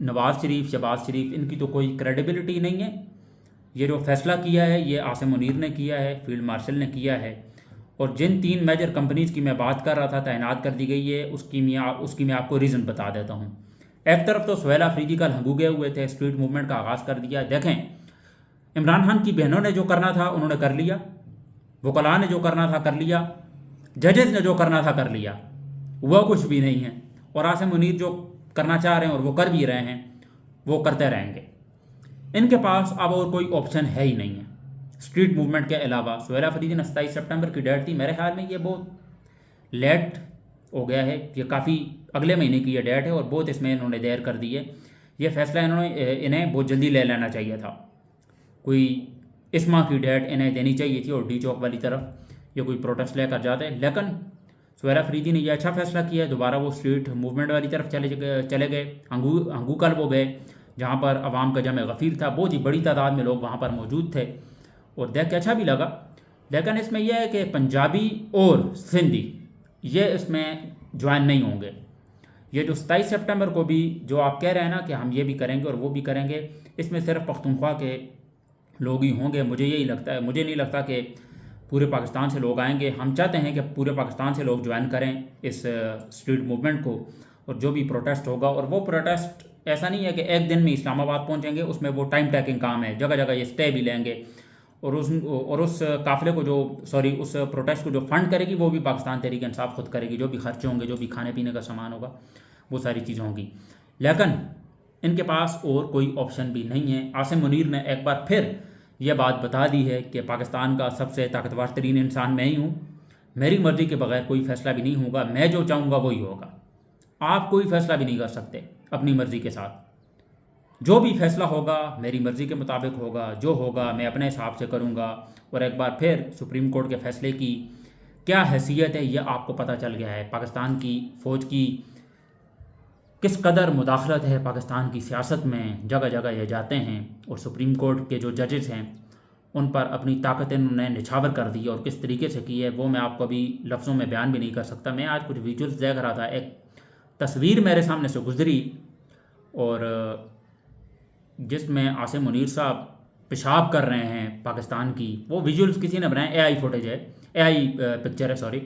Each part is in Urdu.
نواز شریف، شہباز شریف، ان کی تو کوئی کریڈیبلٹی نہیں ہے۔ یہ جو فیصلہ کیا ہے یہ عاصم منیر نے کیا ہے، فیلڈ مارشل نے کیا ہے، اور جن 3 میجر کمپنیز کی میں بات کر رہا تھا تعینات کر دی گئی ہے، اس کی میں آپ کو ریزن بتا دیتا ہوں۔ ایک طرف تو سہیل آفریدی کل ہنگوگے ہوئے تھے، اسٹریٹ موومنٹ کا آغاز کر دیا۔ دیکھیں عمران خان کی بہنوں نے جو کرنا تھا انہوں نے کر لیا، وکلاء نے جو کرنا تھا کر لیا، ججز نے جو کرنا تھا کر لیا، وہ کچھ بھی نہیں ہے۔ اور عاصم منیر جو کرنا چاہ رہے ہیں اور وہ کر بھی رہے ہیں وہ کرتے رہیں گے۔ ان کے پاس اب اور کوئی آپشن ہے ہی نہیں ہے اسٹریٹ موومنٹ کے علاوہ۔ سہیل آفریدی نے 27 سپٹمبر کی ڈیٹ تھی، میرے خیال میں یہ بہت لیٹ ہو گیا ہے، یہ کافی اگلے مہینے کی یہ ڈیٹ ہے اور بہت اس میں انہوں نے دیر کر دی ہے۔ یہ فیصلہ انہیں بہت جلدی لے لینا چاہیے تھا، کوئی اس ماہ کی ڈیٹ انہیں دینی چاہیے تھی اور ڈی چوک والی طرف یہ کوئی پروٹیسٹ لے کر جاتے ہیں۔ لیکن سہیل آفریدی نے یہ اچھا فیصلہ کیا ہے، دوبارہ وہ اسٹریٹ موومنٹ والی طرف چلے گئے۔ ہنگو کل وہ گئے جہاں پر عوام کا جمع غفیر تھا، بہت ہی بڑی تعداد میں لوگ وہاں پر موجود تھے اور دیکھ کے اچھا بھی لگا۔ لیکن اس میں یہ ہے کہ پنجابی اور سندھی یہ اس میں جوائن نہیں ہوں گے۔ یہ جو 27 سپٹمبر کو بھی جو آپ کہہ رہے ہیں نا کہ ہم یہ بھی کریں گے اور وہ بھی کریں گے، اس میں صرف پختونخوا کے لوگ ہی ہوں گے، مجھے یہی لگتا ہے۔ مجھے نہیں لگتا کہ پورے پاکستان سے لوگ آئیں گے۔ ہم چاہتے ہیں کہ پورے پاکستان سے لوگ جوائن کریں اس اسٹریٹ موومنٹ کو، اور جو بھی پروٹیسٹ ہوگا، اور وہ پروٹیسٹ ایسا نہیں ہے کہ ایک دن میں اسلام آباد پہنچیں گے، اس میں وہ ٹائم ٹیکنگ کام ہے، جگہ جگہ یہ اسٹے بھی لیں گے، اور اس قافلے کو اس پروٹیسٹ کو جو فنڈ کرے گی وہ بھی پاکستان تحریک انصاف خود کرے گی، جو بھی خرچے ہوں گے، جو بھی کھانے پینے کا سامان ہوگا، وہ ساری چیزیں ہوں گی۔ لیکن ان کے پاس اور کوئی آپشن بھی نہیں ہے۔ عاصم منیر نے ایک بار پھر یہ بات بتا دی ہے کہ پاکستان کا سب سے طاقتور ترین انسان میں ہی ہوں، میری مرضی کے بغیر کوئی فیصلہ بھی نہیں ہوگا، میں جو چاہوں گا وہی ہوگا، آپ کوئی فیصلہ بھی نہیں کر سکتے اپنی مرضی کے ساتھ، جو بھی فیصلہ ہوگا میری مرضی کے مطابق ہوگا، جو ہوگا میں اپنے حساب سے کروں گا۔ اور ایک بار پھر سپریم کورٹ کے فیصلے کی کیا حیثیت ہے یہ آپ کو پتہ چل گیا ہے، پاکستان کی فوج کی کس قدر مداخلت ہے پاکستان کی سیاست میں، جگہ جگہ یہ جاتے ہیں، اور سپریم کورٹ کے جو ججز ہیں ان پر اپنی طاقتیں انہوں نے نچھاور کر دی، اور کس طریقے سے کی ہے وہ میں آپ کو ابھی لفظوں میں بیان بھی نہیں کر سکتا۔ میں آج کچھ ویژولز دیکھ رہا تھا، ایک تصویر میرے سامنے سے گزری اور جس میں عاصم منیر صاحب پیشاب کر رہے ہیں پاکستان کی، وہ ویژولز کسی نے بنائے، اے آئی فوٹیج ہے، اے آئی پکچر ہے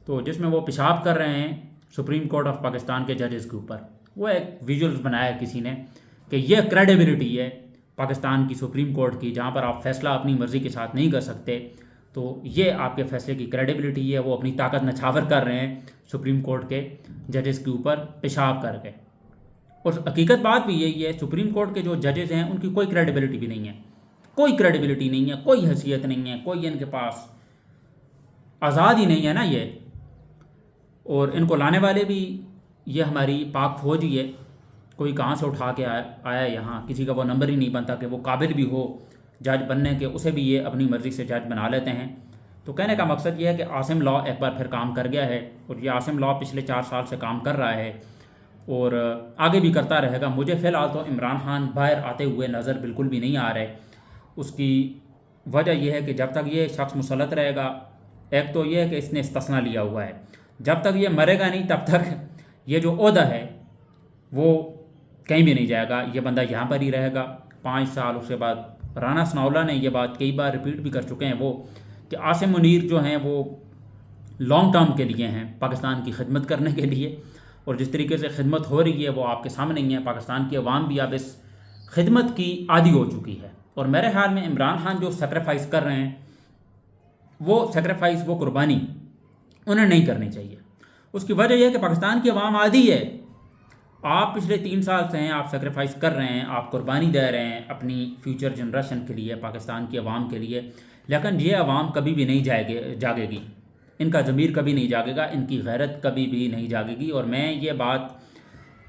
تو جس میں وہ پیشاب کر رہے ہیں سپریم کورٹ آف پاکستان کے ججز کے اوپر، وہ ایک ویژولز بنایا ہے کسی نے کہ یہ کریڈیبلٹی ہے پاکستان کی سپریم کورٹ کی، جہاں پر آپ فیصلہ اپنی مرضی کے ساتھ نہیں کر سکتے، تو یہ آپ کے فیصلے کی کریڈیبلٹی ہے، وہ اپنی طاقت نچھاور کر رہے ہیں سپریم کورٹ کے ججز کے اوپر پیشاب کر کے۔ اور حقیقت بات بھی یہی ہے، سپریم کورٹ کے جو ججز ہیں ان کی کوئی کریڈیبلٹی بھی نہیں ہے، کوئی کریڈیبلٹی نہیں ہے، کوئی حیثیت نہیں ہے، کوئی ان کے پاس آزاد ہی نہیں ہے نا یہ۔ اور ان کو لانے والے بھی یہ ہماری پاک فوج ہی ہے، کوئی کہاں سے اٹھا کے آیا یہاں، کسی کا وہ نمبر ہی نہیں بنتا کہ وہ قابل بھی ہو جج بننے کے، اسے بھی یہ اپنی مرضی سے جج بنا لیتے ہیں۔ تو کہنے کا مقصد یہ ہے کہ عاصم لا ایک بار پھر کام کر گیا ہے، اور یہ عاصم لا پچھلے 4 سال سے کام کر رہا ہے اور آگے بھی کرتا رہے گا۔ مجھے فی الحال تو عمران خان باہر آتے ہوئے نظر بالکل بھی نہیں آ رہے۔ اس کی وجہ یہ ہے کہ جب تک یہ شخص مسلط رہے گا، ایک تو یہ ہے کہ اس نے استثنا لیا ہوا ہے، جب تک یہ مرے گا نہیں تب تک یہ جو عہدہ ہے وہ کہیں بھی نہیں جائے گا، یہ بندہ یہاں پر ہی رہے گا 5 سال۔ اس کے بعد رانا ثناءاللہ نے یہ بات کئی بار ریپیٹ بھی کر چکے ہیں وہ کہ عاصم منیر جو ہیں وہ لانگ ٹرم کے لیے ہیں، پاکستان کی خدمت کرنے کے لیے، اور جس طریقے سے خدمت ہو رہی ہے وہ آپ کے سامنے ہی ہے۔ پاکستان کی عوام بھی اب اس خدمت کی عادی ہو چکی ہے، اور میرے خیال میں عمران خان جو سیکریفائس کر رہے ہیں وہ سیکریفائس، وہ قربانی انہیں نہیں کرنی چاہیے۔ اس کی وجہ یہ ہے کہ پاکستان کی عوام عادی ہے، آپ پچھلے 3 سال سے ہیں، آپ سیکریفائس کر رہے ہیں، آپ قربانی دے رہے ہیں اپنی فیوچر جنریشن کے لیے، پاکستان کی عوام کے لیے، لیکن یہ عوام کبھی بھی نہیں جاگے گی، ان کا ضمیر کبھی نہیں جاگے گا، ان کی غیرت کبھی بھی نہیں جاگے گی۔ اور میں یہ بات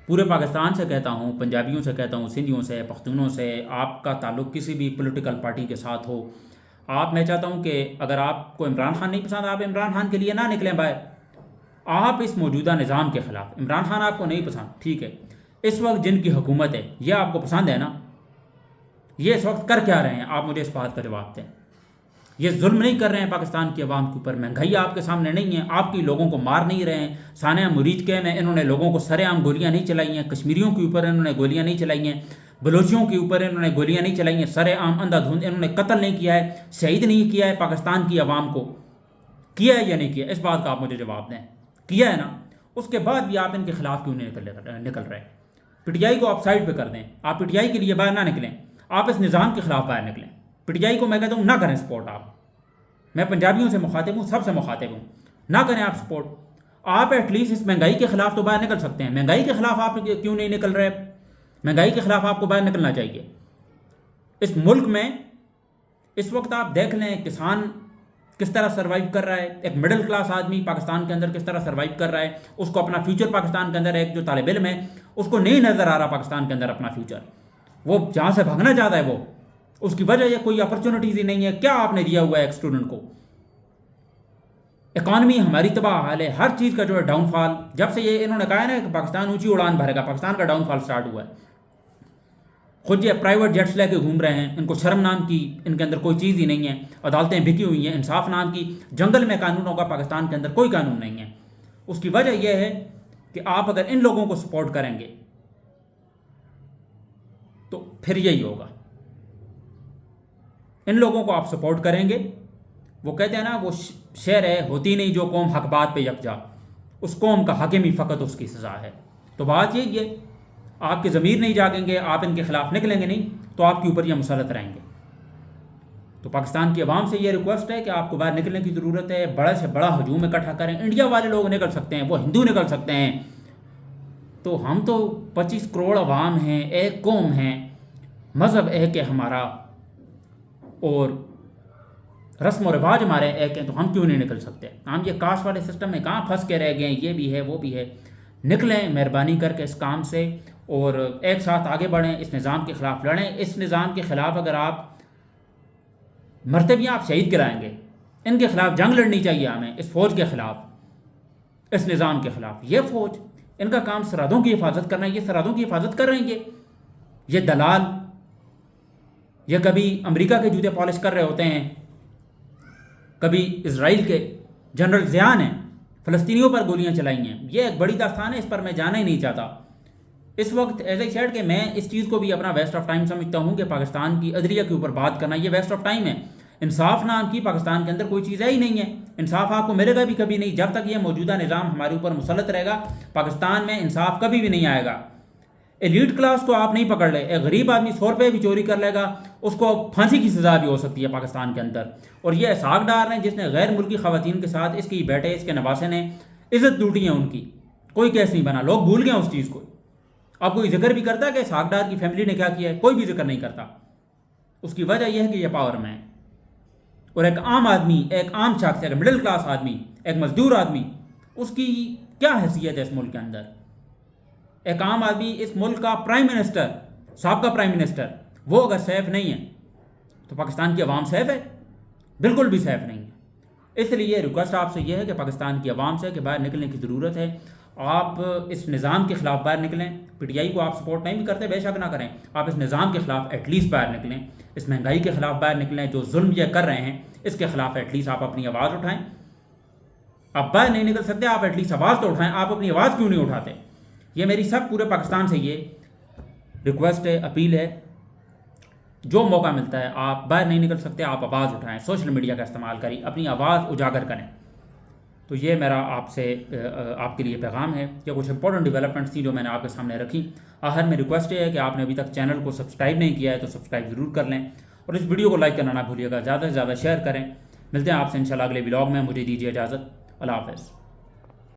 پورے پاکستان سے کہتا ہوں، پنجابیوں سے کہتا ہوں، سندھیوں سے، پختونوں سے، آپ کا تعلق کسی بھی پولیٹیکل پارٹی کے ساتھ ہو، میں چاہتا ہوں کہ اگر آپ کو عمران خان نہیں پسند، آپ عمران خان کے لیے نہ نکلیں باہر، آپ اس موجودہ نظام کے خلاف، عمران خان آپ کو نہیں پسند، ٹھیک ہے، اس وقت جن کی حکومت ہے یہ آپ کو پسند ہے نا، یہ اس وقت کر کیا رہے ہیں، آپ مجھے اس بات کا جواب دیں۔ یہ ظلم نہیں کر رہے ہیں پاکستان کی عوام کے اوپر. مہنگائی آپ کے سامنے نہیں ہے, آپ کی لوگوں کو مار نہیں رہے ہیں. ثانیہ مرید کے میں انہوں نے لوگوں کو سرے عام گولیاں نہیں چلائی ہیں, کشمیریوں کے اوپر انہوں نے گولیاں نہیں چلائی ہیں, بلوچیوں کے اوپر انہوں نے گولیاں نہیں چلائی ہیں, سرے عام اندھا دھند انہوں نے قتل نہیں کیا ہے, شہید نہیں کیا ہے پاکستان کی عوام کو. کیا ہے یا نہیں کیا؟ اس بات کا آپ مجھے جواب دیں. کیا ہے نا؟ اس کے بعد بھی آپ ان کے خلاف کیوں نہیں نکل رہے؟ پی ٹی آئی کو آپ سائڈ پہ کر دیں. آپ پی ٹی آئی کے لیے باہر نہ نکلیں, آپ اس نظام کے خلاف باہر نکلیں. پی ٹی آئی کو میں کہتا ہوں نہ کریں سپورٹ. میں پنجابیوں سے مخاطب ہوں, سب سے مخاطب ہوں, نہ کریں آپ سپورٹ. آپ ایٹ لیسٹ اس مہنگائی کے خلاف تو باہر نکل سکتے ہیں. مہنگائی کے خلاف آپ کیوں نہیں نکل رہے؟ مہنگائی کے خلاف آپ کو باہر نکلنا چاہیے. اس ملک میں اس وقت آپ دیکھ لیں کسان کس طرح سروائیو کر رہا ہے, ایک مڈل کلاس آدمی پاکستان کے اندر کس طرح سروائیو کر رہا ہے. اس کو اپنا فیوچر پاکستان کے اندر, ایک جو طالب علم ہے اس کو نہیں نظر آ رہا پاکستان کے اندر اپنا فیوچر. وہ جہاں سے بھاگنا چاہتا ہے, وہ اس کی وجہ یہ کوئی اپرچونٹیز ہی نہیں ہے. کیا آپ نے دیا ہوا ہے ایک اسٹوڈنٹ کو؟ اکانومی ہماری تباہ حال ہے, ہر چیز کا جو ہے ڈاؤن فال. جب سے یہ انہوں نے کہا ہے نا کہ پاکستان اونچی اڑان بھرے گا, پاکستان کا ڈاؤن فال سٹارٹ ہوا ہے. خود یہ پرائیویٹ جیٹس لے کے گھوم رہے ہیں, ان کو شرم نام کی ان کے اندر کوئی چیز ہی نہیں ہے. عدالتیں بھکی ہوئی ہیں, انصاف نام کی جنگل میں قانونوں کا پاکستان کے اندر کوئی قانون نہیں ہے. اس کی وجہ یہ ہے کہ آپ اگر ان لوگوں کو سپورٹ کریں گے تو پھر یہی ہوگا. ان لوگوں کو آپ سپورٹ کریں گے, وہ کہتے ہیں نا وہ شعر ہے, ہوتی نہیں جو قوم حق بات پہ یکجا, اس قوم کا حاکم ہی فقط اس کی سزا ہے. تو بات یہی ہے, آپ کے ضمیر نہیں جاگیں گے, آپ ان کے خلاف نکلیں گے نہیں, تو آپ کے اوپر یہ مسلط رہیں گے. تو پاکستان کی عوام سے یہ ریکویسٹ ہے کہ آپ کو باہر نکلنے کی ضرورت ہے. بڑے سے بڑا ہجوم اکٹھا کریں. انڈیا والے لوگ نکل سکتے ہیں, وہ ہندو نکل سکتے ہیں, تو ہم تو 25 کروڑ عوام ہیں, ایک قوم ہیں, مذہب ایک ہے ہمارا, اور رسم و رواج ہمارے ایک ہیں, تو ہم کیوں نہیں نکل سکتے؟ ہم یہ کاسٹ والے سسٹم میں کہاں پھنس کے رہ گئے ہیں؟ یہ بھی ہے وہ بھی ہے. نکلیں مہربانی کر کے اس کام سے, اور ایک ساتھ آگے بڑھیں, اس نظام کے خلاف لڑیں. اس نظام کے خلاف اگر آپ مرتے بھی آپ شہید کرائیں گے, ان کے خلاف جنگ لڑنی چاہیے ہمیں, اس فوج کے خلاف, اس نظام کے خلاف. یہ فوج, ان کا کام سرحدوں کی حفاظت کرنا ہے, یہ سرحدوں کی حفاظت کر رہے ہیں. یہ دلال, یہ کبھی امریکہ کے جوتے پالش کر رہے ہوتے ہیں, کبھی اسرائیل کے جنرل ضیاء نے فلسطینیوں پر گولیاں چلائی ہیں. یہ ایک بڑی داستان ہے, اس پر میں جانا ہی نہیں چاہتا اس وقت. ایز اے سیڈ کہ میں اس چیز کو بھی اپنا ویسٹ آف ٹائم سمجھتا ہوں کہ پاکستان کی عدلیہ کے اوپر بات کرنا یہ ویسٹ آف ٹائم ہے. انصاف نام کی پاکستان کے اندر کوئی چیز ہے ہی نہیں ہے. انصاف آپ کو ملے گا بھی کبھی نہیں, جب تک یہ موجودہ نظام ہمارے اوپر مسلط رہے گا پاکستان میں انصاف کبھی بھی نہیں آئے گا. ایلیٹ کلاس کو آپ نہیں پکڑ لے, ایک غریب آدمی 100 روپے بھی چوری کر لے گا, اس کو پھانسی کی سزا بھی ہو سکتی ہے پاکستان کے اندر. اور یہ اسحاق ڈار ہیں جس نے غیر ملکی خواتین کے ساتھ, اس کی بیٹے اس کے نواسے نے عزت لوٹی ہے ان کی, کوئی کیس نہیں بنا. لوگ بھول گئے اس چیز کو. اب کوئی ذکر بھی کرتا ہے کہ اسحاق ڈار کی فیملی نے کیا کیا ہے؟ کوئی بھی ذکر نہیں کرتا. اس کی وجہ یہ ہے کہ یہ پاور میں ہے. اور ایک عام آدمی, ایک عام شخص, ایک مڈل کلاس آدمی, ایک مزدور آدمی, اس کی کیا حیثیت ہے اس ملک کے اندر؟ ایک عام آدمی اس ملک کا پرائم منسٹر, سابقہ پرائم منسٹر, وہ اگر سیف نہیں ہے تو پاکستان کی عوام سیف ہے؟ بالکل بھی سیف نہیں ہے. اس لیے ریکویسٹ آپ سے یہ ہے کہ پاکستان کی عوام سے کہ باہر نکلنے کی ضرورت ہے. آپ اس نظام کے خلاف باہر نکلیں. پی ٹی آئی کو آپ سپورٹ نہیں بھی کرتے, بے شک نہ کریں, آپ اس نظام کے خلاف ایٹ لیسٹ باہر نکلیں. اس مہنگائی کے خلاف باہر نکلیں, جو ظلم یہ کر رہے ہیں اس کے خلاف ایٹ لیسٹ آپ اپنی آواز اٹھائیں. آپ باہر نہیں نکل سکتے, آپ ایٹ لیسٹ آواز تو اٹھائیں. آپ اپنی آواز کیوں نہیں اٹھاتے؟ یہ میری سب پورے پاکستان سے یہ ریکویسٹ ہے, اپیل ہے. جو موقع ملتا ہے آپ باہر نہیں نکل سکتے, آپ آواز اٹھائیں, سوشل میڈیا کا استعمال کریں, اپنی آواز اجاگر کریں. تو یہ میرا آپ سے آپ کے لیے پیغام ہے. یہ کچھ امپورٹنٹ ڈیولپمنٹس تھیں جو میں نے آپ کے سامنے رکھی. آخر میں ریکویسٹ یہ ہے کہ آپ نے ابھی تک چینل کو سبسکرائب نہیں کیا ہے تو سبسکرائب ضرور کر لیں, اور اس ویڈیو کو لائک کرنا نہ بھولیے گا. زیادہ سے زیادہ شیئر کریں. ملتے ہیں آپ سے انشاءاللہ اگلے ولاگ میں. مجھے دیجیے اجازت. اللہ حافظ.